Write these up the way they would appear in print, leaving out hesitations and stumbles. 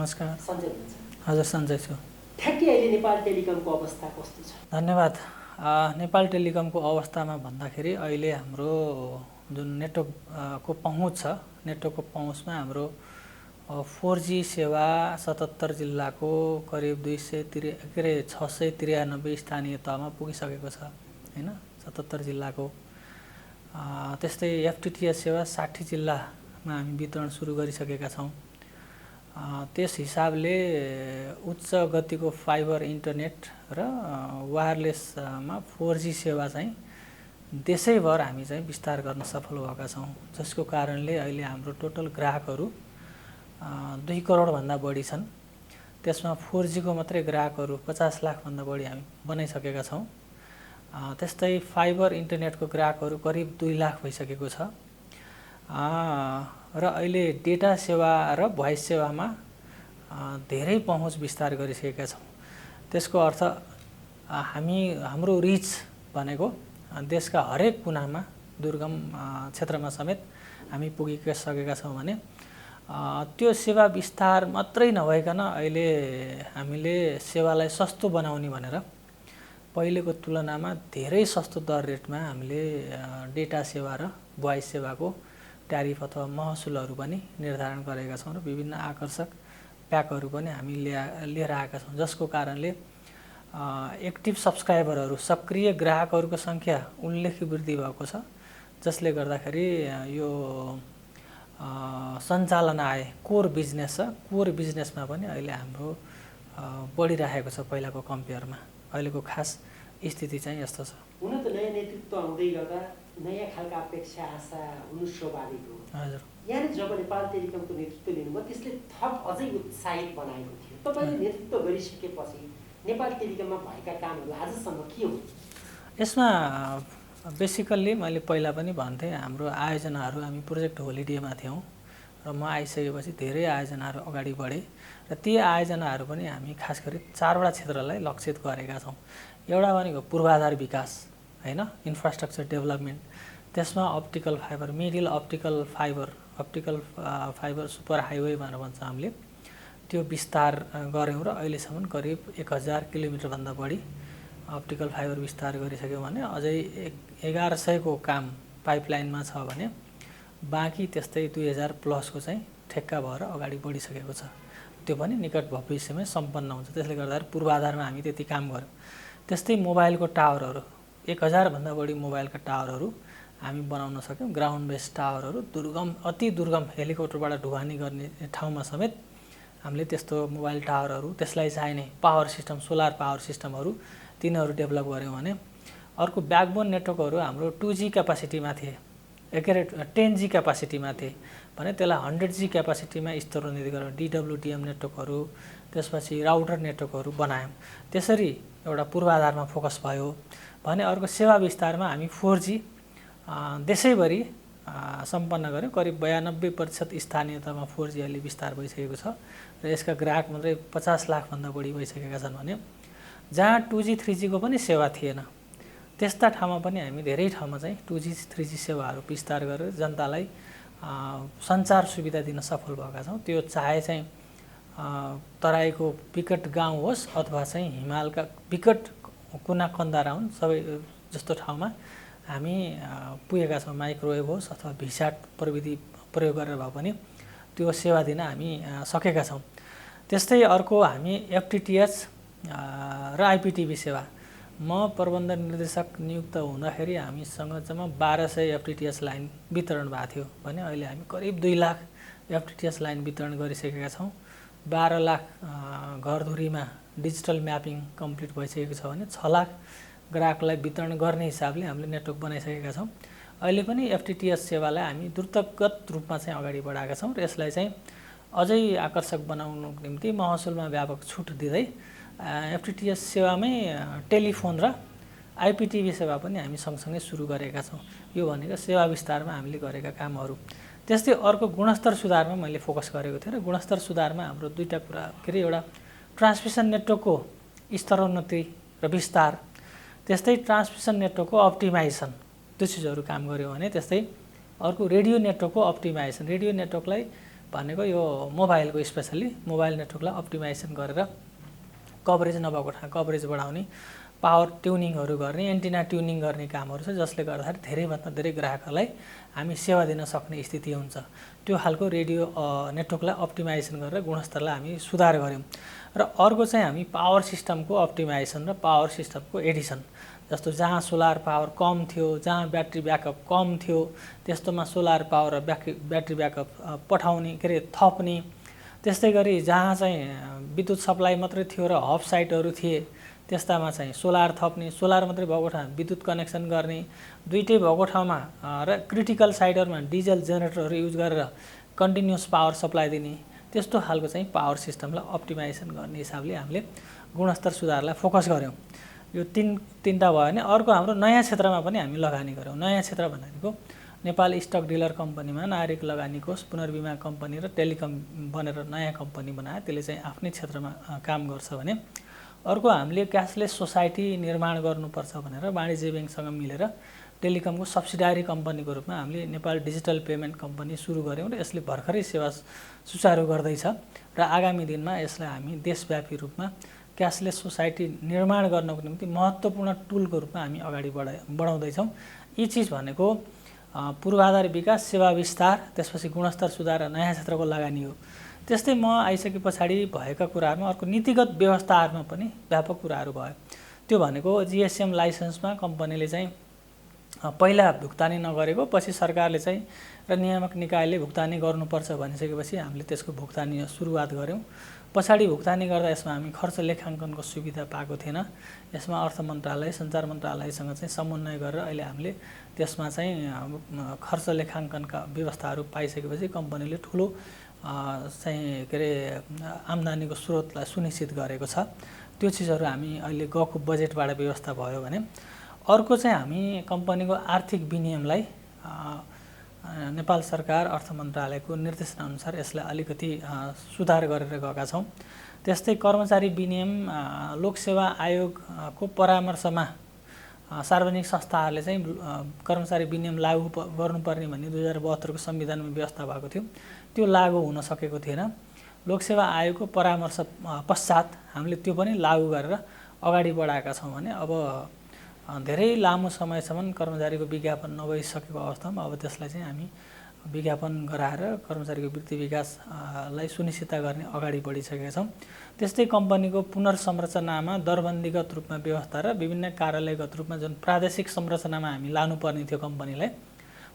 नमस्कार। सञ्जय हुनुहुन्छ? हजुर सञ्जय छु। ठ्याक्कै अहिले नेपाल टेलिकमको अवस्था कस्तो छ? धन्यवाद। नेपाल टेलिकमको अवस्थामा भन्दाखेरि अहिले हाम्रो जुन नेटवर्क को पहुँच छ, नेटवर्कको पहुँचमा हाम्रो 4G सेवा 77 जिल्लाको करिब 693 स्थानीय तहमा पुगिसकेको छ हैन, 77 जिल्लाको। त्यस्तै FTTH सेवा 60 जिल्लामा हामी वितरण सुरु गरिसकेका छौँ। त्यस हिसाबले उच्च गतिको फाइबर इन्टरनेट र वायरलेसमा 4G सेवा चाहिँ देशैभर हामी चाहिँ विस्तार गर्न सफल भएका छौँ, जसको कारणले अहिले हाम्रो टोटल ग्राहकहरू 2 करोड भन्दा बढी छन्। त्यसमा 4G को मात्रै ग्राहकहरू 50 लाख भन्दा बढी हामी बनाइसकेका छौँ। त्यस्तै फाइबर इन्टरनेटको ग्राहकहरू करिब 2 लाख भइसकेको छ। र अहिले डेटा सेवा र भोइस सेवामा धेरै पहुँच विस्तार गरिसकेका छौँ। त्यसको अर्थ हाम्रो रिच भनेको देशका हरेक कुनामा, दुर्गम क्षेत्रमा समेत हामी पुगिसकेका छौँ भने त्यो सेवा विस्तार मात्रै नभइकन अहिले हामीले सेवालाई सस्तो बनाउने भनेर पहिलेको तुलनामा धेरै सस्तो दर रेटमा हामीले डेटा सेवा र भोइस सेवाको ट्यारिफ अथवा महसुलहरू पनि निर्धारण गरेका छौँ र विभिन्न आकर्षक प्याकहरू पनि हामी लिएर आएका छौँ, जसको कारणले एक्टिभ सब्सक्राइबरहरू, सक्रिय ग्राहकहरूको सङ्ख्या उल्लेख्य वृद्धि भएको छ, जसले गर्दाखेरि यो सञ्चालन आय कोर बिजनेस छ, कोर बिजनेसमा पनि अहिले हाम्रो बढिरहेको छ पहिलाको कम्पेयरमा। अहिलेको खास स्थिति चाहिँ यस्तो छ। हुन त नयाँ नेतृत्व आउँदै गर्दा नयाँ खालका अपेक्षा आशा हुनु स्वाभाविक हो। हजुर, यहाँले जब नेपाल टेलिकमको नेतृत्व लिनुभयो त्यसले थप अझै उत्साहित बनाएको थियो। तपाईँले नेतृत्व गरिसकेपछि नेपाल टेलिकममा भएका कामहरू आजसम्म के हो? यसमा बेसिकल्ली मैले पहिला पनि भन्थेँ, हाम्रो आयोजनाहरू हामी प्रोजेक्ट होलिडेमा थियौँ र म आइसकेपछि धेरै आयोजनाहरू अगाडि बढे र ती आयोजनाहरू पनि हामी खास गरी 4वटा क्षेत्रलाई लक्षित गरेका छौँ। एउटा भनेको पूर्वाधार विकास हैन, इन्फ्रास्ट्रक्चर डेभलपमेन्ट। त्यसमा optical fibre, middle optical fibre super highway भनेर भन्छ हामीले, त्यो विस्तार गऱ्यौँ र अहिलेसम्म करिब 1000 किलोमिटर भन्दा बढी अप्टिकल फाइबर विस्तार गरिसक्यौँ भने अझै 1100 को काम पाइपलाइनमा छ भने बाँकी त्यस्तै 2000 प्लसको चाहिँ ठेक्का भएर अगाडि बढिसकेको छ। त्यो पनि निकट भविष्यमै सम्पन्न हुन्छ। त्यसले गर्दा पूर्वाधारमा हामी त्यति काम गऱ्यौँ। त्यस्तै मोबाइलको टावरहरू, 1000 भन्दा बढी मोबाइलका टावरहरू हामी बनाउन सक्यौँ। ग्राउन्ड बेस टावरहरू अति दुर्गम हेलिकप्टरबाट ढुवानी गर्ने ठाउँमा समेत हामीले त्यस्तो मोबाइल टावरहरू, त्यसलाई चाहिने पावर सिस्टम, सोलर पावर सिस्टमहरू तिनीहरू डेभलप गऱ्यौँ भने अर्को ब्याकबोन नेटवर्कहरू हाम्रो 2G क्यापासिटीमा थिए, 10G क्यापासिटीमा थिए भने त्यसलाई 100G क्यापासिटीमा स्तरोन्नति गरेर DWDM नेटवर्कहरू, त्यसपछि राउटर नेटवर्कहरू बनायौँ। त्यसरी एउटा पूर्वाधारमा फोकस भयो भने अर्को सेवा विस्तारमा हामी 4G देशैभरि सम्पन्न गऱ्यौँ। करिब 92% स्थानीयतामा 4G अहिले विस्तार भइसकेको छ र यसका ग्राहक मात्रै 50 लाख भन्दा बढी भइसकेका छन् भने जहाँ 2G 3G को पनि सेवा थिएन त्यस्ता ठाउँमा पनि हामी धेरै ठाउँमा चाहिँ 2G 3G सेवाहरू विस्तार गरेर जनतालाई सञ्चार सुविधा दिन सफल भएका छौँ। त्यो चाहे चाहिँ तराईको विकट गाउँ होस् अथवा चाहिँ हिमालका विकट कुना कन्दारा हुन्, सबै जस्तो ठाउँमा हामी पुगेका छौँ। माइक्रोवेभ होस् अथवा भिसाट प्रविधि प्रयोग गरेर भए पनि त्यो सेवा दिन हामी सकेका छौँ। त्यस्तै अर्को हामी FTTH र IPTV सेवा, म प्रबन्ध निर्देशक नियुक्त हुँदाखेरि हामीसँग जम्मा 1200 FTTH लाइन वितरण भएको थियो भने अहिले हामी करिब 2 लाख FTTH लाइन वितरण गरिसकेका छौँ। 12 लाख घरधुरीमा डिजिटल म्यापिङ कम्प्लिट भइसकेको छ भने 6 लाख ग्राहकलाई वितरण गर्ने हिसाबले हामीले नेटवर्क बनाइसकेका छौँ। अहिले पनि FTTH सेवालाई हामी द्रुतगत रूपमा चाहिँ अगाडि बढाएका छौँ र यसलाई चाहिँ अझै आकर्षक बनाउनुको निम्ति महसुलमा व्यापक छुट दिँदै FTTH सेवामै टेलिफोन र IPTV सेवा पनि हामी सँगसँगै सुरु गरेका छौँ। यो भनेको सेवा विस्तारमा हामीले गरेका कामहरू। त्यस्तै अर्को गुणस्तर सुधारमा मैले फोकस गरेको थिएँ र गुणस्तर सुधारमा हाम्रो दुईटा कुरा के अरे, एउटा ट्रान्समिसन नेटवर्कको स्तरोन्नति र विस्तार, त्यस्तै ट्रान्समिसन नेटवर्कको अप्टिमाइजेसन, त्यो चिजहरू काम गऱ्यौँ भने त्यस्तै अर्को रेडियो नेटवर्कको अप्टिमाइजेसन, रेडियो नेटवर्कलाई भनेको यो मोबाइलको स्पेसली मोबाइल नेटवर्कलाई अप्टिमाइजेसन गरेर कभरेज नभएको ठाउँ कभरेज बढाउने, पावर ट्युनिङहरू गर्ने, एन्टिना ट्युनिङ गर्ने कामहरू छ, जसले गर्दाखेरि धेरैभन्दा धेरै ग्राहकहरूलाई हामी सेवा दिन सक्ने स्थिति हुन्छ। त्यो खालको रेडियो नेटवर्कलाई अप्टिमाइजेसन गरेर गुणस्तरलाई हामी सुधार गऱ्यौँ। र अर्को चाहिँ हामी पावर सिस्टमको अप्टिमाइजेसन र पावर सिस्टमको एडिसन, जस्तो जहाँ सोलर पावर कम थियो, जहाँ ब्याट्री ब्याकअप कम थियो, त्यस्तोमा सोलर पावर र ब्याट्री ब्याकअप पठाउने थप्ने। त्यस्तै गरी जहाँ चाहिँ विद्युत सप्लाई मात्रै थियो र हब साइटहरू थिए त्यस्तामा चाहिँ सोलर थप्ने, सोलर मात्रै भएको ठाउँमा विद्युत कनेक्सन गर्ने, दुईटै भएको ठाउँमा र क्रिटिकल साइटहरूमा डिजल जेनेरेटरहरू युज गरेर कन्टिन्युस पावर सप्लाई दिने। त्यस्तो खालको चाहिँ पावर सिस्टमलाई अप्टिमाइजेसन गर्ने हिसाबले हामीले गुणस्तर सुधारलाई फोकस गऱ्यौँ। यो तिनवटा भयो भने अर्को हाम्रो नयाँ क्षेत्रमा पनि हामी लगानी गऱ्यौँ। नयाँ क्षेत्र भनेको नेपाल स्टक डिलर कम्पनीमा नागरिक लगानी कोष, पुनर्बिमा कम्पनी र टेलिकम बनेर नयाँ कम्पनी बनायो। त्यसले चाहिँ आफ्नै क्षेत्रमा काम गर्छ भने अर्को हामीले क्यासलेस सोसाइटी निर्माण गर्नुपर्छ भनेर वाणिज्य ब्याङ्कसँग मिलेर टेलिकमको सब्सिडारी कम्पनीको रूपमा हामीले नेपाल डिजिटल पेमेन्ट कम्पनी सुरु गऱ्यौँ र यसले भर्खरै सेवा सुचारू गर्दैछ र आगामी दिनमा यसलाई हामी देशव्यापी रूपमा क्यासलेस सोसाइटी निर्माण गर्नको निम्ति महत्त्वपूर्ण टुलको रूपमा हामी अगाडि बढाउँदैछौँ। यी चिज भनेको पूर्वाधार विकास, सेवा विस्तार, त्यसपछि गुणस्तर सुधार र नयाँ क्षेत्रको लगानी हो। त्यस्तै म आइसके पछाडि भएका कुराहरूमा अर्को नीतिगत व्यवस्थाहरूमा पनि व्यापक कुराहरू भयो। त्यो भनेको जिएसएम लाइसेन्समा कम्पनीले चाहिँ पहिला भुक्तानी नगरेको, पछि सरकारले चाहिँ र नियामक निकायले भुक्तानी गर्नुपर्छ भनिसकेपछि हामीले त्यसको भुक्तानी सुरुवात गऱ्यौँ। पछाडि भुक्तानी गर्दा यसमा हामी खर्च लेखाङ्कनको सुविधा पाएको थिएन। यसमा अर्थ मन्त्रालय, सञ्चार मन्त्रालयसँग चाहिँ समन्वय गरेर अहिले हामीले त्यसमा चाहिँ खर्च लेखाङ्कनका व्यवस्थाहरू पाइसकेपछि कम्पनीले ठुलो चाहिँ आम्दानीको स्रोतलाई सुनिश्चित गरेको छ। त्यो चिजहरू हामी अहिले गएको बजेटबाट व्यवस्था भयो भने अर्को चाहिँ हामी कम्पनीको आर्थिक विनियमलाई नेपाल सरकार अर्थ मन्त्रालयको निर्देशनअनुसार यसलाई अलिकति सुधार गरेर गएका छौँ। त्यस्तै कर्मचारी विनियम लोकसेवा आयोगको परामर्शमा सार्वजनिक संस्थाहरूले चाहिँ कर्मचारी विनियम लागू गर्नुपर्ने भन्ने 2072 को संविधानमा व्यवस्था भएको थियो। त्यो लागू हुन सकेको थिएन। लोकसेवा आयोगको परामर्श पश्चात हामीले त्यो पनि लागू गरेर अगाडि बढाएका छौँ भने अब धेरै लामो समयसम्म कर्मचारीको विज्ञापन नभइसकेको अवस्थामा अब त्यसलाई चाहिँ हामी विज्ञापन गराएर कर्मचारीको वृद्धि विकासलाई सुनिश्चितता गर्ने अगाडि बढिसकेका छौँ। त्यस्तै कम्पनीको पुनर्संरचनामा दरबन्दीगत रूपमा व्यवस्था र विभिन्न कार्यालयगत रूपमा जुन प्रादेशिक संरचनामा हामी लानुपर्ने थियो कम्पनीलाई,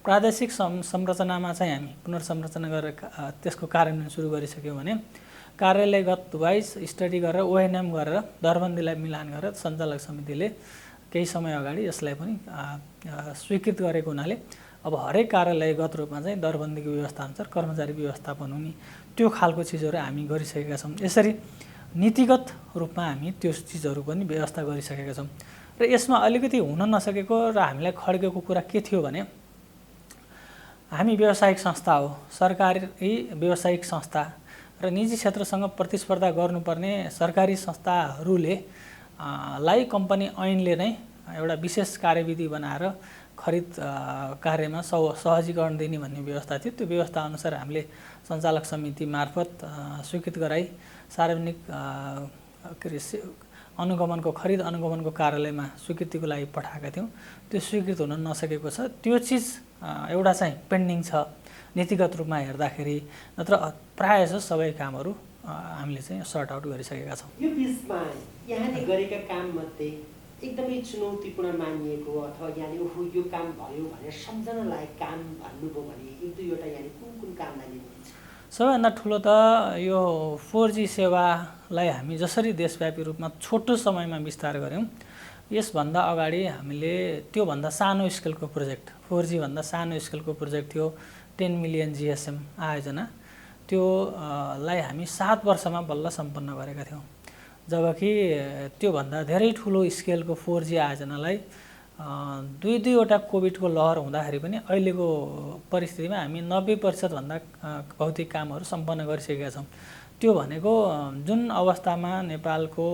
प्रादेशिक संरचनामा चाहिँ हामी पुनर्संरचना गरेर त्यसको कार्यान्वयन सुरु गरिसक्यौँ भने कार्यालयगत वाइज स्टडी गरेर ओएनएम गरेर दरबन्दीलाई मिलान गरेर सञ्चालक समितिले केही समय अगाडि यसलाई पनि स्वीकृत गरेको हुनाले अब हरेक कार्यालयगत रूपमा चाहिँ दरबन्दीको व्यवस्था अनुसार कर्मचारी व्यवस्थापन हुने त्यो खालको चिजहरू हामी गरिसकेका छौँ। यसरी नीतिगत रूपमा हामी त्यो चिजहरू पनि व्यवस्था गरिसकेका छौँ। र यसमा अलिकति हुन नसकेको र हामीलाई खड्केको कुरा के थियो भने हामी व्यावसायिक संस्था हो, सरकारी व्यावसायिक संस्था र निजी क्षेत्रसँग प्रतिस्पर्धा गर्नुपर्ने सरकारी संस्थाहरूले लाई कम्पनी ऐनले नै एउटा विशेष कार्यविधि बनाएर खरिद कार्यमा सहजीकरण दिने भन्ने व्यवस्था थियो। त्यो व्यवस्था अनुसार हामीले सञ्चालक समिति मार्फत स्वीकृत गराई सार्वजनिक अनुगमनको खरिद अनुगमनको कार्यालयमा स्वीकृतिको लागि पठाएका थियौँ। त्यो स्वीकृत हुन नसकेको छ। त्यो चिज एउटा चाहिँ पेन्डिङ छ नीतिगत रूपमा हेर्दाखेरि, नत्र प्रायः जसो सबै कामहरू हामीले चाहिँ सर्ट आउट गरिसकेका छौँ। यो बिचमा यहाँले गरेका काममध्ये एकदमै चुनौतीपूर्ण मानिएको अथवा यहाँले यो काम भयो भनेर सम्झन लायक काम भन्नुभयो भने एक दुईवटा यहाँले कुन कामलाई लिनुहुन्छ? सबैभन्दा ठुलो त यो 4G सेवालाई हामी जसरी देशव्यापी रूपमा छोटो समयमा विस्तार गऱ्यौँ, यसभन्दा अगाडि हामीले त्योभन्दा सानो स्केलको प्रोजेक्ट 4G भन्दा सानो स्केलको प्रोजेक्ट थियो 10 मिलियन GSM आयोजना, त्यो लाई हामी 7 वर्षमा बल्ल सम्पन्न गरेका थियौँ। जबकि त्योभन्दा धेरै ठुलो स्केलको 4G आयोजनालाई दुईवटा कोभिडको लहर हुँदाखेरि पनि अहिलेको परिस्थितिमा हामी 90% भन्दा भौतिक कामहरू सम्पन्न गरिसकेका छौँ। त्यो भनेको जुन अवस्थामा नेपालको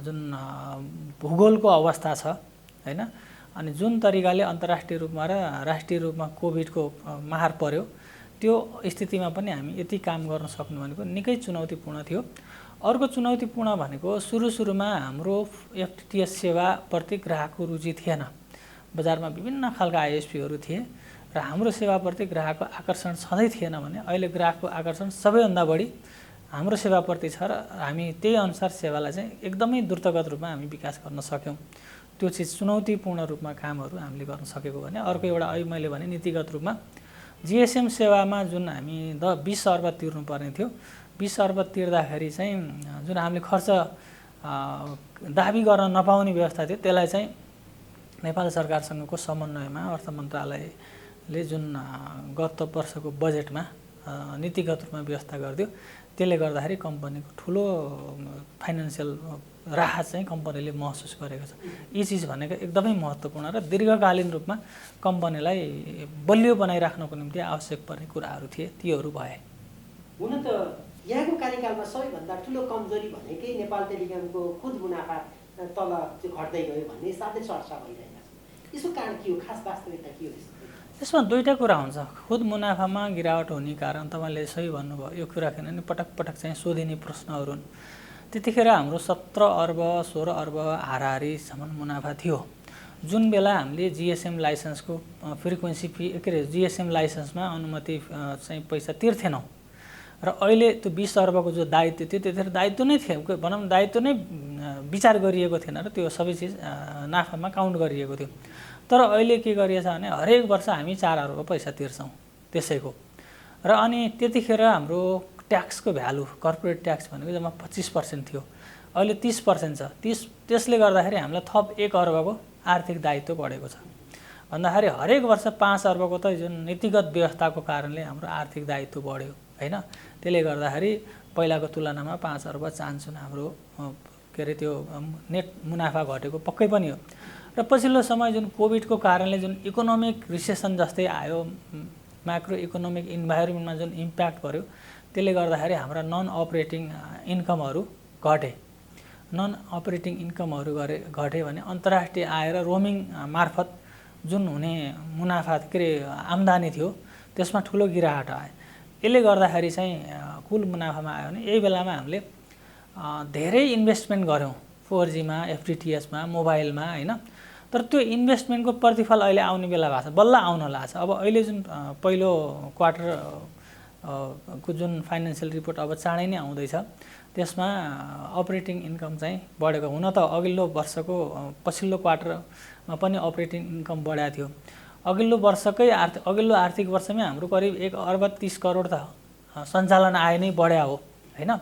जुन भूगोलको अवस्था छ हैन, अनि जुन तरिकाले अन्तर्राष्ट्रिय रूपमा र राष्ट्रिय रूपमा कोभिडको मार पर्यो, त्यो स्थितिमा पनि हामी यति काम गर्न सक्नु भनेको निकै चुनौतीपूर्ण थियो। अर्को चुनौतीपूर्ण भनेको सुरुमा हाम्रो एफटिटिएस सेवाप्रति ग्राहकको रुचि थिएन। बजारमा विभिन्न खालका आइएसपीहरू थिए र हाम्रो सेवाप्रति ग्राहकको आकर्षण छँदै थिएन भने अहिले ग्राहकको आकर्षण सबैभन्दा बढी हाम्रो सेवाप्रति छ र हामी त्यही अनुसार सेवालाई चाहिँ एकदमै द्रुतगत रूपमा हामी विकास गर्न सक्यौँ। त्यो चिज चुनौतीपूर्ण रूपमा कामहरू हामीले गर्न सकेको भने अर्को एउटा अहिले मैले भने नीतिगत रूपमा जीएसएम सेवामा जुन हामी 20 अर्ब तिर्नुपर्ने थियो, 20 अर्ब तिर्दाखेरि चाहिँ जुन हामीले खर्च दाबी गर्न नपाउने व्यवस्था थियो त्यसलाई चाहिँ नेपाल सरकारसँगको समन्वयमा अर्थ मन्त्रालयले जुन गत वर्षको बजेटमा नीतिगत रूपमा व्यवस्था गरिदियो। त्यसले गर्दाखेरि कम्पनीको ठुलो फाइनान्सियल राहत चाहिँ कम्पनीले महसुस गरेको छ। यी चिज भनेको एकदमै महत्त्वपूर्ण र दीर्घकालीन रूपमा कम्पनीलाई बलियो बनाइराख्नको निम्ति आवश्यक पर्ने कुराहरू थिए, तीहरू भए। हुन त यहाँको कार्यकालमा सबैभन्दा ठुलो कमजोरी भनेकै नेपाल टेलिकमको खुद मुनाफा तल घट्दै गयो भन्ने साथै चर्चा भइरहेको छ। यसको कारण के हो? खास वास्तविकता के हो? यसमा दुईटा कुरा हुन्छ। खुद मुनाफामा गिरावट हुने कारण तपाईँले सही भन्नुभयो, यो कुरा किनभने पटक पटक चाहिँ सोधिने प्रश्नहरू हुन्। त्यतिखेर हाम्रो 17 अर्ब 16 अर्ब हाराहारीसम्म मुनाफा थियो, जुन बेला हामीले जीएसएम लाइसेन्सको फ्रिक्वेन्सी फी के अरे जीएसएम लाइसेन्समा अनुमति चाहिँ पैसा तिर्थेनौँ र अहिले त्यो 20 अर्बको जो दायित्व थियो त्यतिखेर दायित्व नै थियो, भनौँ दायित्व नै विचार गरिएको थिएन र त्यो सबै चिज नाफामा काउन्ट गरिएको थियो। तर अहिले के गरिएछ भने हरेक वर्ष हामी 4 अर्ब पैसा तिर्छौँ त्यसैको। र अनि त्यतिखेर हाम्रो ट्याक्सको भ्यालु कर्पोरेट ट्याक्स भनेको जम्मा 25% थियो, अहिले 30% छ। त्यसले गर्दाखेरि हामीलाई थप 1 अर्बको आर्थिक दायित्व बढेको छ भन्दाखेरि हरेक वर्ष 5 अर्बको त जुन नीतिगत व्यवस्थाको कारणले हाम्रो आर्थिक दायित्व बढ्यो हैन। त्यसले गर्दाखेरि पहिलाको तुलनामा 5 अर्ब चाहन्छन् हाम्रो के अरे त्यो नेट मुनाफा घटेको पक्कै पनि हो। र पछिल्लो समय जुन कोभिडको कारणले जुन इकोनोमिक रिसेसन जस्तै आयो, माइक्रो इकोनोमिक इन्भाइरोमेन्टमा जुन इम्प्याक्ट पर्यो, त्यसले गर्दाखेरि हाम्रा नन अपरेटिङ इन्कमहरू घटे। नन अपरेटिङ इन्कमहरू घटे भने अन्तर्राष्ट्रिय आय र रोमिङ मार्फत जुन हुने मुनाफा के अरे आम्दानी थियो त्यसमा ठुलो गिरावट आयो। यसले गर्दाखेरि चाहिँ कुल मुनाफामा आयो भने यही बेलामा हामीले धेरै इन्भेस्टमेन्ट गऱ्यौँ 4Gमा, एफटिटिएसमा, मोबाइलमा हैन। तर त्यो इन्भेस्टमेन्टको प्रतिफल अहिले आउने बेला भएको छ, बल्ल आउन लाग्छ। अब अहिले जुन पहिलो क्वार्टर को जुन फाइनेन्सियल रिपोर्ट अब चाँडै नै आउँदैछ, त्यसमा अपरेटिङ इन्कम चाहिँ बढेको। हुन त अघिल्लो वर्षको पछिल्लो क्वार्टरमा पनि अपरेटिङ इन्कम बढाएको थियो। अघिल्लो आर्थिक वर्षमै हाम्रो करिब 1 अर्ब 30 करोड त सञ्चालन आय नै बढ्या हो हैन।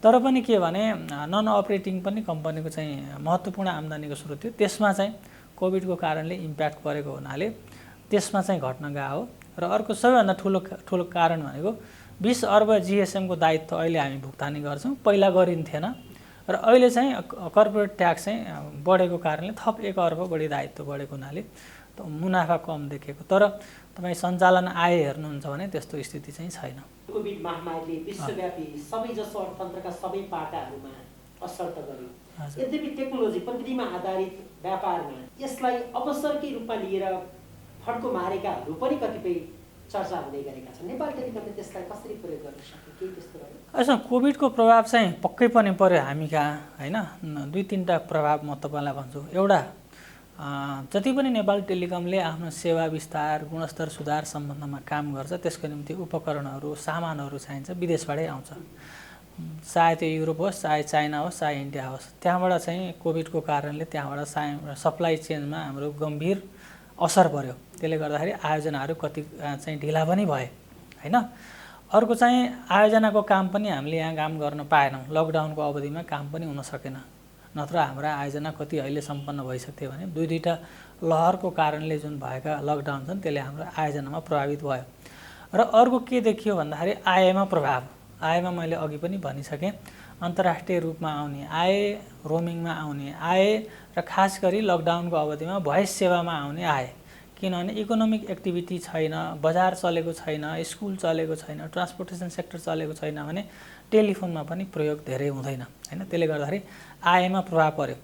तर पनि के भने नन अपरेटिङ पनि कम्पनीको चाहिँ महत्त्वपूर्ण आम्दानीको स्रोत थियो, त्यसमा चाहिँ कोभिडको कारणले इम्प्याक्ट परेको हुनाले त्यसमा चाहिँ घट्न गएको हो। र अर्को सबैभन्दा ठुलो कारण भनेको 20 अर्ब जीएसएमको दायित्व अहिले हामी भुक्तानी गर्छौँ, पहिला गरिन्थेन। र अहिले चाहिँ कर्पोरेट ट्याक्स चाहिँ बढेको कारणले थप 1 अर्ब बढी दायित्व बढेको हुनाले मुनाफा कम देखिएको। तर तपाईँ सञ्चालन आय हेर्नुहुन्छ भने त्यस्तो स्थिति चाहिँ छैन। कोभिड महामारीले विश्वव्यापी सबैजसो अर्थतन्त्रका सबै पाटाहरूमा असर त गर्यो। यद्यपि टेक्नोलोजी प्रविधिमा आधारित व्यापारमा यसलाई अवसरकै रूपमा लिएर फड्को मारेकाहरू पनि कतिपय चर्चा हुँदै गरेका छन्। नेपाल टेलिकमले त्यसलाई कसरी प्रयोग गर्न सक्यो, केही त्यस्तो रह्यो? यसमा कोभिडको प्रभाव चाहिँ पक्कै पनि पर्यो हामी कहाँ हैन। 2-3टा प्रभाव म तपाईँलाई भन्छु। एउटा, जति पनि नेपाल टेलिकमले आफ्नो सेवा विस्तार, गुणस्तर सुधार सम्बन्धमा काम गर्छ त्यसको निम्ति उपकरणहरू, सामानहरू चाहिन्छ, विदेशबाटै आउँछ। चाहे त्यो युरोप होस्, चाहे चाइना होस्, चाहे इन्डिया होस्। त्यहाँबाट चाहिँ कोभिडको कारणले त्यहाँबाट सप्लाई चेनमा हाम्रो गम्भीर असर पर्यो। त्यसले गर्दाखेरि आयोजनाहरू कति चाहिँ ढिला पनि भए हैन। अर्को चाहिँ आयोजनाको काम पनि हामीले यहाँ काम गर्न पाएनौँ, लकडाउनको अवधिमा काम पनि हुन सकेन। नत्र हाम्रा आयोजना कति अहिले सम्पन्न भइसक्थ्यो भने 2-2टा लहरको कारणले जुन भएका लकडाउन छन् त्यसले हाम्रो आयोजनामा प्रभावित भयो। र अर्को के देखियो भन्दाखेरि आयमा प्रभाव। आयमा मैले अघि पनि भनिसकेँ, अन्तर्राष्ट्रिय रूपमा आउने आय, रोमिङमा आउने आय र खास गरी लकडाउनको अवधिमा भोइस सेवामा आउने आय। किनभने इकोनोमिक एक्टिभिटी छैन, बजार चलेको छैन, स्कुल चलेको छैन, ट्रान्सपोर्टेसन सेक्टर चलेको छैन भने टेलिफोनमा पनि प्रयोग धेरै हुँदैन हैन। त्यसले गर्दाखेरि आयमा प्रभाव पर्यो।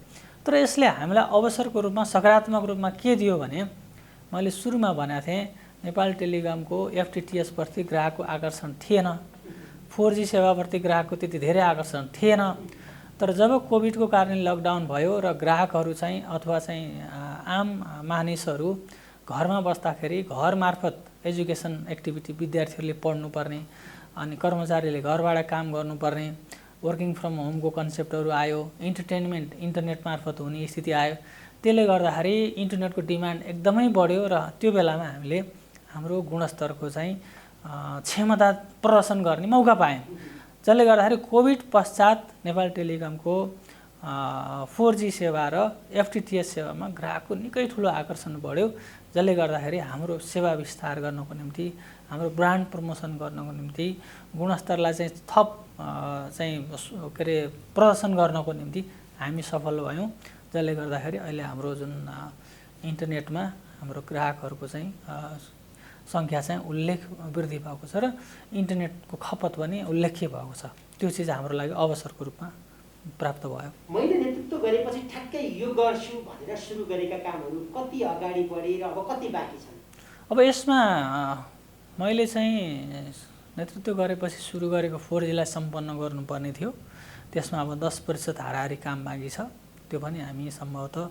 तर यसले हामीलाई अवसरको रूपमा सकारात्मक रूपमा के दियो भने मैले सुरुमा भनेको थिएँ नेपाल टेलिकमको FTTH प्रति ग्राहकको आकर्षण थिएन, 4G सेवाप्रति ग्राहकको त्यति धेरै आकर्षण थिएन। तर जब कोभिडको कारणले लकडाउन भयो र ग्राहकहरू चाहिँ अथवा चाहिँ आम मानिसहरू घरमा बस्दाखेरि घर मार्फत एजुकेसन एक्टिभिटी विद्यार्थीहरूले पढ्नुपर्ने अनि कर्मचारीले घरबाट काम गर्नुपर्ने, वर्किङ फ्रम होमको कन्सेप्टहरू आयो, इन्टरटेनमेन्ट इन्टरनेट मार्फत हुने स्थिति आयो। त्यसले गर्दाखेरि इन्टरनेटको डिमान्ड एकदमै बढ्यो र त्यो बेलामा हामीले हाम्रो गुणस्तरको चाहिँ क्षमता प्रदर्शन गर्ने मौका पायौँ, जसले गर्दाखेरि कोभिड पश्चात नेपाल टेलिकमको 4G सेवा र FTTH सेवामा ग्राहकको निकै ठुलो आकर्षण बढ्यो, जसले गर्दाखेरि हाम्रो सेवा विस्तार गर्नको निम्ति, हाम्रो ब्रान्ड प्रमोसन गर्नको निम्ति, गुणस्तरलाई चाहिँ थप चाहिँ के अरे प्रदर्शन गर्नको निम्ति हामी सफल भयौँ, जसले गर्दाखेरि अहिले हाम्रो जुन इन्टरनेटमा हाम्रो ग्राहकहरूको चाहिँ सङ्ख्या चाहिँ वृद्धि भएको छ र इन्टरनेटको खपत पनि उल्लेख्य भएको छ। त्यो चिज हाम्रो लागि अवसरको रूपमा प्राप्त भयो। मैले नेतृत्व गरेपछि ठ्याक्कै यो गर्छु भनेर सुरु गरेका कामहरू कति अगाडि बढे र अब कति बाँकी छन्? अब यसमा मैले चाहिँ नेतृत्व गरेपछि सुरु गरेको 4Gलाई सम्पन्न गर्नुपर्ने थियो। त्यसमा अब 10% हाराहारी काम बाँकी छ। त्यो पनि हामी सम्भवतः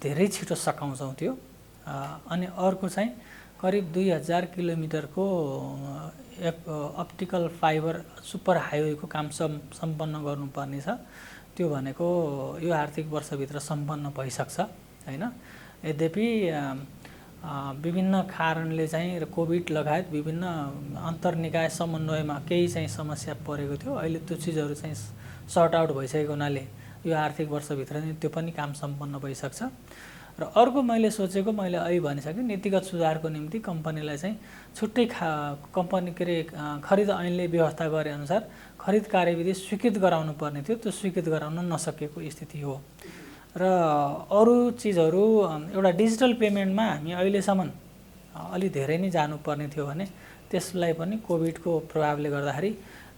धेरै छिटो सकाउँछौँ त्यो। अनि अर्को चाहिँ करिब 2000 किलोमिटरको अप्टिकल फाइबर सुपर हाइवेको काम सम्पन्न गर्नुपर्ने छ। त्यो भनेको यो आर्थिक वर्षभित्र सम्पन्न भइसक्छ हैन। यद्यपि विभिन्न कारणले चाहिँ कोभिड लगायत विभिन्न अन्तर्निकाय समन्वयमा केही चाहिँ समस्या परेको थियो। अहिले त्यो चिजहरू चाहिँ सर्ट आउट भइसकेको हुनाले यो आर्थिक वर्षभित्र नै त्यो पनि काम सम्पन्न भइसक्छ। र अर्को मैले सोचेको, मैले अहिले भनिसकेँ, नीतिगत सुधारको निम्ति कम्पनीलाई चाहिँ छुट्टै कम्पनी के अरे खरिद ऐनले व्यवस्था गरे अनुसार खरिद कार्यविधि स्वीकृत गराउनु पर्ने थियो। त्यो स्वीकृत गराउन नसकेको स्थिति हो। र अरू चिजहरू एउटा डिजिटल पेमेन्टमा हामी अहिलेसम्म अलि धेरै नै जानुपर्ने थियो भने त्यसलाई पनि कोभिडको प्रभावले गर्दाखेरि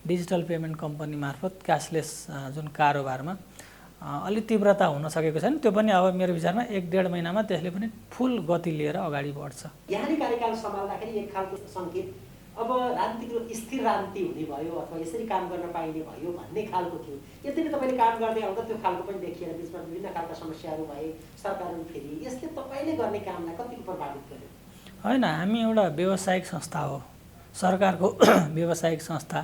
डिजिटल पेमेन्ट कम्पनी मार्फत क्यासलेस जुन कारोबारमा अलि तीव्रता हुन सकेको छैन। त्यो पनि अब मेरो विचारमा 1-1.5 महिनामा त्यसले पनि फुल गति लिएर अगाडि बढ्छ। यहाँले कार्यकाल सम्हाल्दाखेरि एक खालको सङ्केत अब राजनीतिको स्थिर राजनीति हुने भयो अथवा यसरी काम गर्न पाइने भयो भन्ने खालको थियो। यद्यपि तपाईँले काम गर्दै आउँदा त्यो खालको पनि देखिएर बिचमा विभिन्न खालका समस्याहरू भए, सरकारले फेरि यसले तपाईँले गर्ने कामलाई कतिको प्रभावित गर्यो? होइन, हामी एउटा व्यावसायिक संस्था हो, सरकारको व्यावसायिक संस्था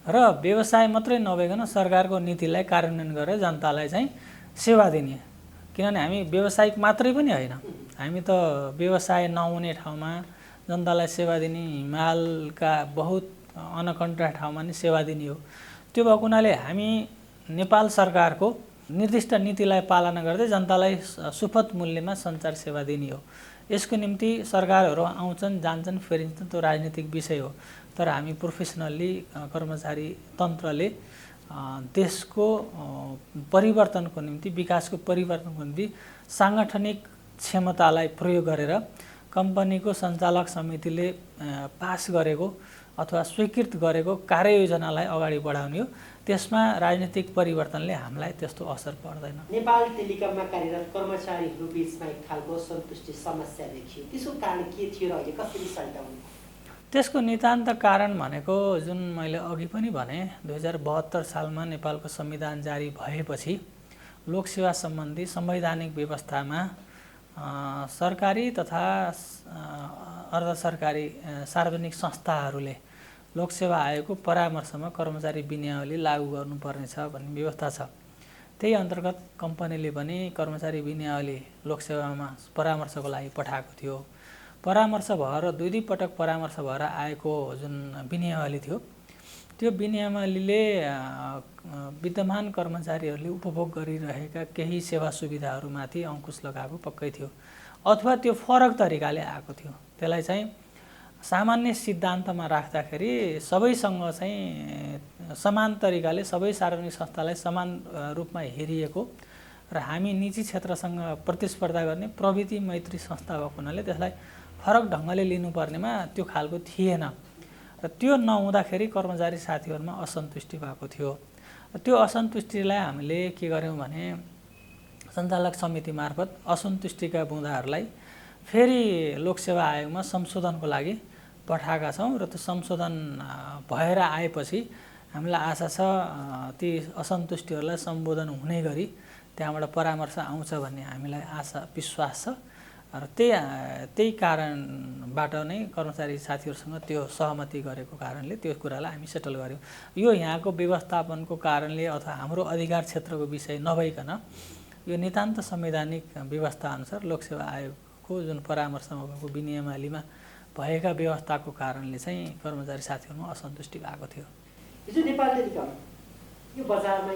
र व्यवसाय मात्रै नभइकन सरकारको नीतिलाई कार्यान्वयन गरेर जनतालाई चाहिँ सेवा दिने। किनभने हामी व्यावसायिक मात्रै पनि होइन, हामी त व्यवसाय नहुने ठाउँमा जनतालाई सेवा दिने, हिमालका बहुत अनकन्ट्रा ठाउँमा नि सेवा दिने हो। त्यो भएको हुनाले हामी नेपाल सरकारको निर्दिष्ट नीतिलाई पालना गर्दै जनतालाई सुपथ मूल्यमा सञ्चार सेवा दिने हो। यसको निम्ति सरकारहरू आउँछन् जान्छन् फेरिन्छन्, त्यो राजनीतिक विषय हो। तर हामी प्रोफेसनल्ली कर्मचारी तन्त्रले देशको परिवर्तनको निम्ति, विकासको परिवर्तनको निम्ति साङ्गठनिक क्षमतालाई प्रयोग गरेर कम्पनीको सञ्चालक समितिले पास गरेको अथवा स्वीकृत गरेको कार्ययोजनालाई अगाडि बढाउने हो। त्यसमा राजनीतिक परिवर्तनले हामीलाई त्यस्तो असर पर्दैन। नेपाल टेलिकममा कार्यरत कर्मचारीहरू बीचमा एक खालको सन्तुष्टि समस्या देखियो। त्यसको कारण के थियो र अहिले कसरी सल्टाउने? त्यसको नितान्त कारण भनेको जुन मैले अघि पनि भने 2072 सालमा नेपालको संविधान जारी भएपछि लोकसेवा सम्बन्धी संवैधानिक व्यवस्थामा सरकारी तथा अर्धसरकारी सार्वजनिक संस्थाहरूले लोकसेवा आयोगको परामर्शमा कर्मचारी विनियावली लागू गर्नुपर्नेछ भन्ने व्यवस्था छ। त्यही अन्तर्गत कम्पनीले पनि कर्मचारी विनियावली लोकसेवामा परामर्शको लागि पठाएको थियो। परामर्श भएर 2 पटक परामर्श भएर आएको जुन विनियावली थियो, त्यो विनियावलीले विद्यमान कर्मचारीहरूले उपभोग गरिरहेका केही सेवा सुविधाहरूमाथि अंकुश लगाएको पक्कै थियो, अथवा त्यो फरक तरिकाले आएको थियो। त्यसलाई चाहिँ सामान्य सिद्धान्तमा राख्दाखेरि सबैसँग चाहिँ समान तरिकाले सबै सार्वजनिक संस्थालाई समान रूपमा हेरिएको र हामी निजी क्षेत्रसँग प्रतिस्पर्धा गर्ने प्रविधि मैत्री संस्था भएको हुनाले त्यसलाई फरक ढङ्गले लिनुपर्नेमा त्यो खालको थिएन र त्यो नहुँदाखेरि कर्मचारी साथीहरूमा असन्तुष्टि भएको थियो। त्यो असन्तुष्टिलाई हामीले के गर्यौँ भने सञ्चालक समिति मार्फत असन्तुष्टिका बुँदाहरूलाई फेरि लोकसेवा आयोगमा संशोधनको लागि पठाएका छौँ र त्यो संशोधन भएर आएपछि हामीलाई आशा छ ती असन्तुष्टिहरूलाई सम्बोधन हुने गरी त्यहाँबाट परामर्श आउँछ भन्ने हामीलाई आशा विश्वास छ र त्यही कारणबाट नै कर्मचारी साथीहरूसँग त्यो सहमति गरेको कारणले त्यो कुरालाई हामी सेटल गर्यौँ। यो यहाँको व्यवस्थापनको कारणले अथवा हाम्रो अधिकार क्षेत्रको विषय नभइकन यो नितान्त संवैधानिक व्यवस्था अनुसार लोकसेवा आयोगको जुन परामर्शमा भएको विनियमावलीमा भएका व्यवस्थाको कारणले चाहिँ कर्मचारी साथीहरूमा असन्तुष्टि भएको थियो। हिजो नेपाल टेलिकम यो बजारमा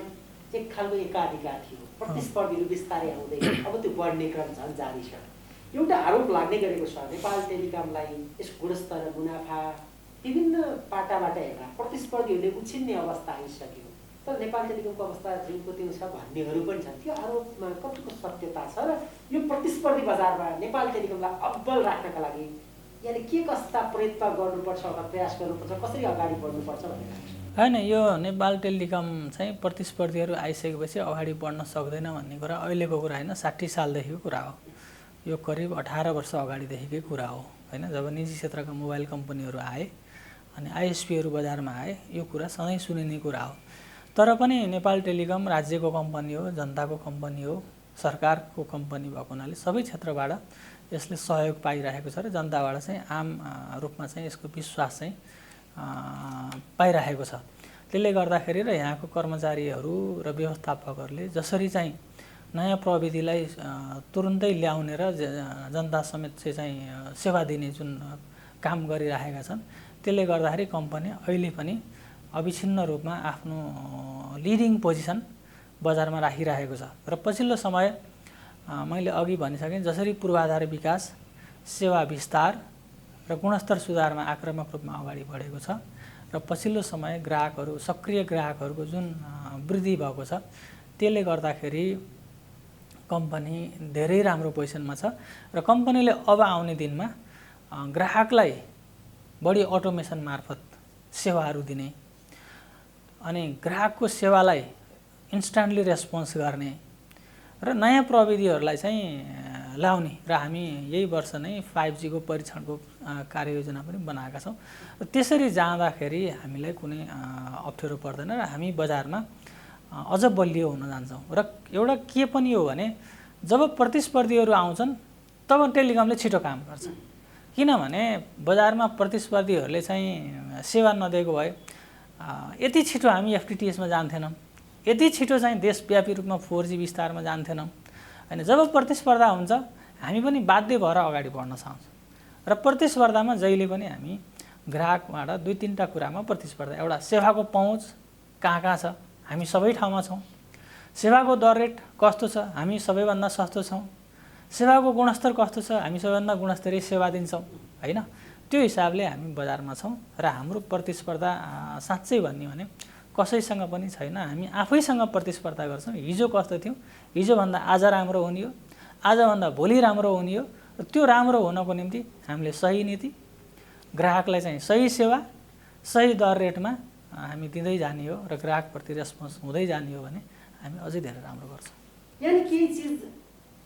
एक खालको एकाधिकार थियो, प्रतिस्पर्धीहरू बिस्तारै आउँदै अब त्यो बढ्ने क्रम झन् जारी छ। एउटा आरोप लाग्ने गरेको छ नेपाल टेलिकमलाई यसको गुणस्तर र मुनाफा विभिन्न पाटाबाट हेर्दा प्रतिस्पर्धीहरूले उछिन्ने अवस्था आइसक्यो, तर नेपाल टेलिकमको अवस्था जिउको त्यो छ भन्नेहरू पनि छन्। त्यो आरोपमा कतिको सत्यता छ र यो प्रतिस्पर्धी बजारमा नेपाल टेलिकमलाई अब्बल राख्नका लागि यहाँले के कस्ता प्रयत्न गर्नुपर्छ अथवा प्रयास गर्नुपर्छ, कसरी अगाडि बढ्नुपर्छ भनेर? होइन, यो नेपाल टेलिकम चाहिँ प्रतिस्पर्धीहरू आइसकेपछि अगाडि बढ्न सक्दैन भन्ने कुरा अहिलेको कुरा होइन, 60 सालदेखिको कुरा हो। यो करिब 18 वर्ष अगाडिदेखिकै कुरा हो होइन। जब निजी क्षेत्रका मोबाइल कम्पनीहरू आए अनि आइएसपीहरू बजारमा आए, यो कुरा सधैँ सुनिने कुरा हो। तर पनि नेपाल टेलिकम राज्यको कम्पनी हो, जनताको कम्पनी हो, सरकारको कम्पनी भएको हुनाले सबै क्षेत्रबाट यसले सहयोग पाइरहेको छ र जनताबाट चाहिँ आम रूपमा चाहिँ यसको विश्वास चाहिँ पाइरहेको छ। त्यसले गर्दाखेरि र यहाँको कर्मचारीहरू र व्यवस्थापकहरूले जसरी चाहिँ नयाँ प्रविधिलाई तुरुन्तै ल्याउने र जनता समेत चाहिँ सेवा दिने जुन काम गरिरहेका छन्, त्यसले गर्दाखेरि कम्पनी अहिले पनि अविच्छिन्न रूपमा आफ्नो लिडिङ पोजिसन बजारमा राखिरहेको छ। र पछिल्लो समय मैले अघि भनिसकेँ जसरी पूर्वाधार विकास, सेवा विस्तार र गुणस्तर सुधारमा आक्रामक रूपमा अगाडि बढेको छ र पछिल्लो समय ग्राहकहरू, सक्रिय ग्राहकहरूको जुन वृद्धि भएको छ, त्यसले गर्दाखेरि कम्पनी धेरै राम्रो पोजिसनमा छ र कम्पनीले अब आउने दिनमा ग्राहकलाई बढी अटोमेसन मार्फत सेवाहरू दिने अनि ग्राहकको सेवालाई इन्स्ट्यान्टली रेस्पोन्स गर्ने र नयाँ प्रविधिहरूलाई चाहिँ लाउने र हामी यही वर्ष नै 5G को परीक्षणको कार्ययोजना पनि बनाएका छौँ। र त्यसरी जाँदाखेरि हामीलाई कुनै अप्ठ्यारो पर्दैन र हामी बजारमा अझ बलियो हुन जान्छौँ। र एउटा के पनि हो भने जब प्रतिस्पर्धीहरू आउँछन् तब टेलिकमले छिटो काम गर्छ, किनभने बजारमा प्रतिस्पर्धीहरूले चाहिँ सेवा नदिएको भए यति छिटो हामी एफटिटिएसमा जान्थेनौँ, यति छिटो चाहिँ देशव्यापी रूपमा 4G विस्तारमा जान्थेनौँ होइन। जब प्रतिस्पर्धा हुन्छ हामी पनि बाध्य भएर अगाडि बढ्न सक्छौँ र प्रतिस्पर्धामा जहिले पनि हामी ग्राहकबाट 2-3टा कुरामा प्रतिस्पर्धा, एउटा सेवाको पहुँच कहाँ छ, हामी सबै ठाउँमा छौँ, सेवाको दर रेट कस्तो छ, हामी सबैभन्दा सस्तो छौँ, सेवाको गुणस्तर कस्तो छ, हामी सबैभन्दा गुणस्तरीय सेवा दिन्छौँ होइन। त्यो हिसाबले हामी बजारमा छौँ र हाम्रो प्रतिस्पर्धा साँच्चै भन्ने भने कसैसँग पनि छैन, हामी आफैसँग प्रतिस्पर्धा गर्छौँ। हिजो कस्तो थियौँ, हिजोभन्दा आज राम्रो हुने हो, आजभन्दा भोलि राम्रो हुने हो। र त्यो राम्रो हुनको निम्ति हामीले सही नीति, ग्राहकलाई चाहिँ सही सेवा, सही दर रेटमा हामी दिँदै जाने हो र ग्राहकप्रति रेस्पोन्स हुँदै जाने हो भने हामी अझै धेरै राम्रो गर्छौँ। यानि केही चिज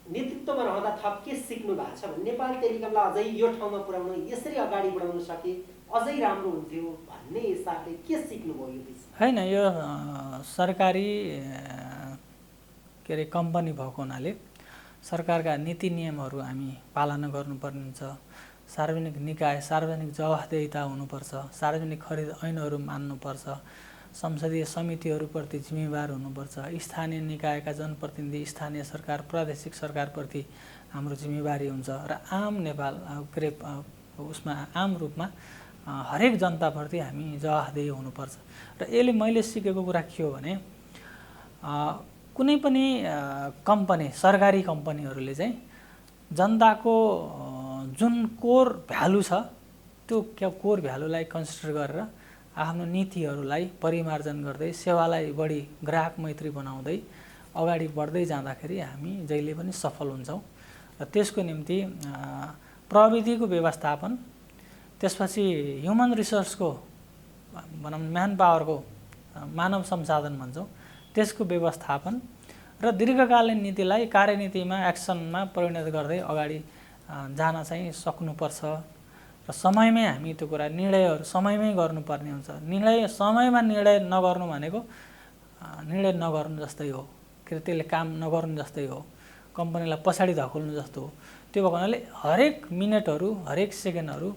नेतृत्वमा रहँदा थप के सिक्नु भएको छ भने नेपाल टेलिकमलाई अझै यो ठाउँमा पुर्याउन, यसरी अगाडि बढाउन सके अझै राम्रो हुन्थ्यो भन्ने हिसाबले के सिक्नुभयो यो विषय? होइन, यो सरकारी के अरे कम्पनी भएको हुनाले सरकारका नीति नियमहरू हामी पालना गर्नुपर्ने हुन्छ। सार्वजनिक निकाय, सार्वजनिक जवाफदेहिता हुनुपर्छ, सार्वजनिक खरिद ऐनहरू मान्नुपर्छ, संसदीय समितिहरूप्रति जिम्मेवार हुनुपर्छ, स्थानीय निकायका जनप्रतिनिधि, स्थानीय सरकार, प्रादेशिक सरकारप्रति हाम्रो जिम्मेवारी हुन्छ र आम नेपाल के अरे उसमा आम रूपमा हरेक जनताप्रति हामी जवाफदेही हुनुपर्छ। र यसले मैले सिकेको कुरा के हो भने कुनै पनि कम्पनी, सरकारी कम्पनीहरूले चाहिँ जनताको जुन कोर भ्यालु छ त्यो कोर भ्यालुलाई कन्सिडर गरेर आफ्नो नीतिहरूलाई परिमार्जन गर्दै सेवालाई बढी ग्राहक मैत्री बनाउँदै अगाडि बढ्दै जाँदाखेरि हामी जहिले पनि सफल हुन्छौँ। र त्यसको निम्ति प्रविधिको व्यवस्थापन, त्यसपछि ह्युमन रिसोर्सको भनौँ म्यान पावरको मानव संसाधन भन्छौँ त्यसको व्यवस्थापन र दीर्घकालीन नीतिलाई कार्यनीतिमा, एक्सनमा परिणत गर्दै अगाडि जान चाहिँ सक्नुपर्छ र समयमै हामी त्यो कुरा निर्णयहरू समयमै गर्नुपर्ने हुन्छ। समयमा निर्णय नगर्नु भनेको निर्णय नगर्नु जस्तै हो, के अरे त्यसले काम नगर्नु जस्तै हो, कम्पनीलाई पछाडि धकेल्नु जस्तो हो। त्यो भएको हुनाले हरेक मिनटहरू हरेक सेकेन्डहरू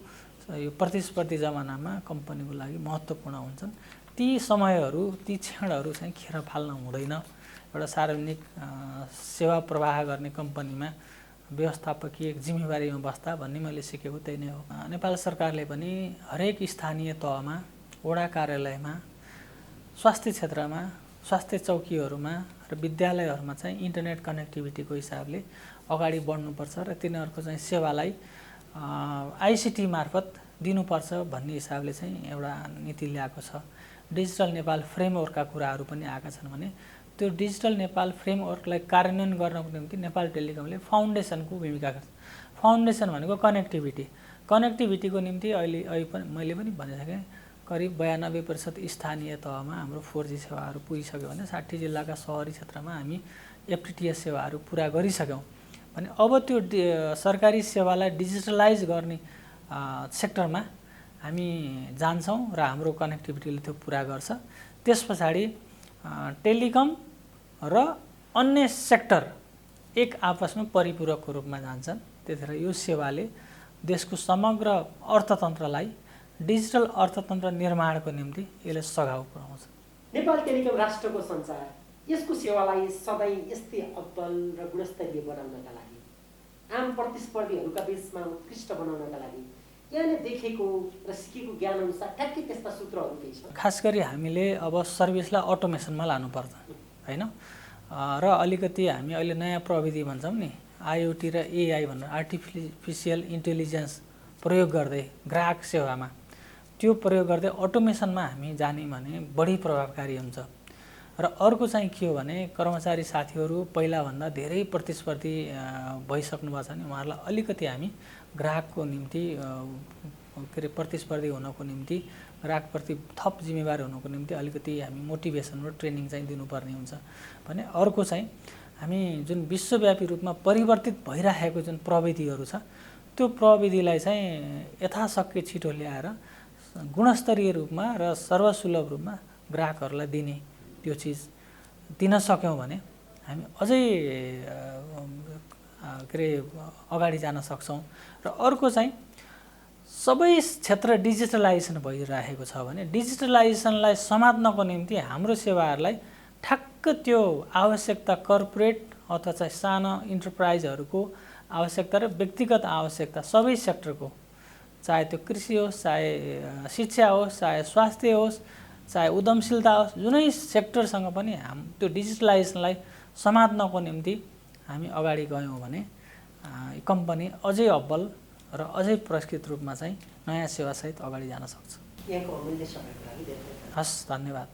यो प्रतिस्पर्धी जमानामा कम्पनीको लागि महत्त्वपूर्ण हुन्छन्। ती समयहरू ती क्षणहरू चाहिँ खेर फाल्न हुँदैन। एउटा सार्वजनिक सेवा प्रवाह गर्ने कम्पनीमा व्यवस्थापकीय जिम्मेवारीमा बस्दा भन्ने मैले सिकेको त्यही नै हो। नेपाल सरकारले पनि हरेक स्थानीय तहमा, वडा कार्यालयमा, स्वास्थ्य क्षेत्रमा, स्वास्थ्य चौकीहरूमा र विद्यालयहरूमा चाहिँ इन्टरनेट कनेक्टिभिटीको हिसाबले अगाडि बढ्नुपर्छ र तिनीहरूको चाहिँ सेवालाई आइसिटी मार्फत दिनुपर्छ भन्ने हिसाबले चाहिँ एउटा नीति ल्याएको छ। डिजिटल नेपाल फ्रेमवर्कका कुराहरू पनि आएका छन् भने त्यो डिजिटल नेपाल फ्रेमवर्कलाई कार्यान्वयन गर्नको निम्ति नेपाल टेलिकमले फाउन्डेसनको भूमिका गर्छ। फाउन्डेसन भनेको कनेक्टिभिटीको निम्ति अहिले पनि मैले पनि भनिसकेँ, करिब 92% स्थानीय तहमा हाम्रो 4G सेवाहरू पुगिसक्यो भने 60 जिल्लाका सहरी क्षेत्रमा हामी FTTH सेवाहरू पुरा गरिसक्यौँ भने अब त्यो सरकारी सेवालाई डिजिटलाइज गर्ने सेक्टरमा हामी जान्छौँ र हाम्रो कनेक्टिभिटीले त्यो पुरा गर्छ। त्यस पछाडि टेलिकम र अन्य सेक्टर एक आपसमा परिपूरकको रूपमा जान्छन्। त्यतिखेर यो सेवाले देशको समग्र अर्थतन्त्रलाई डिजिटल अर्थतन्त्र निर्माणको निम्ति यसले सघाउ पुर्याउँछ। नेपाल टेलिकम राष्ट्रको सञ्चार, यसको सेवालाई सधैँ यस्तै अब्बल र गुणस्तरीय बनाउनका लागि, आम प्रतिस्पर्धीहरूका बीचमा उत्कृष्ट बनाउनका लागि यहाँले देखेको र सिकेको ज्ञान अनुसार ठ्याक्कै त्यस्ता सूत्रहरू केही छ? खास गरी हामीले अब सर्भिसलाई अटोमेसनमा लानुपर्छ हैन, र अलिकति हामी अहिले नयाँ प्रविधि भन्छौँ नि, IoT र AI भनेर आर्टिफिसियल इन्टेलिजेन्स प्रयोग गर्दै ग्राहक सेवामा त्यो प्रयोग गर्दै अटोमेसनमा हामी जाने भने बढी प्रभावकारी हुन्छ। र अर्को चाहिँ के हो भने कर्मचारी साथीहरू पहिलाभन्दा धेरै प्रतिस्पर्धी भइसक्नु भएको छ भने उहाँहरूलाई अलिकति हामी ग्राहकको निम्ति के अरे प्रतिस्पर्धी हुनको निम्ति, ग्राहकप्रति थप जिम्मेवार हुनको निम्ति अलिकति हामी मोटिभेसन र ट्रेनिङ चाहिँ दिनुपर्ने हुन्छ भने अर्को चाहिँ हामी जुन विश्वव्यापी रूपमा परिवर्तित भइरहेको जुन प्रविधिहरू छ त्यो प्रविधिलाई चाहिँ यथाशक्य छिटो ल्याएर गुणस्तरीय रूपमा र सर्वसुलभ रूपमा ग्राहकहरूलाई दिने त्यो चिज दिन सक्यौँ भने हामी अझै के अरे अगाडि जान सक्छौँ। र अर्को चाहिँ सबै क्षेत्र डिजिटलाइजेसन भइरहेको छ भने डिजिटलाइजेसनलाई समात्नको निम्ति हाम्रो सेवाहरूलाई ठ्याक्क त्यो आवश्यकता कर्पोरेट अथवा चाहिँ सानो इन्टरप्राइजहरूको आवश्यकता र व्यक्तिगत आवश्यकता सबै सेक्टरको, चाहे त्यो कृषि होस्, चाहे शिक्षा होस्, चाहे स्वास्थ्य होस्, चाहे उद्यमशीलता होस्, जुनै सेक्टरसँग पनि त्यो डिजिटलाइजेसनलाई समात्नको निम्ति हामी अगाडि गयौँ भने कम्पनी अझै अब्बल र अझै पुरस्कृत रूपमा चाहिँ नयाँ सेवासहित अगाडि जान सक्छ। यहाँको अमूल्य समयको लागि हस्, धन्यवाद।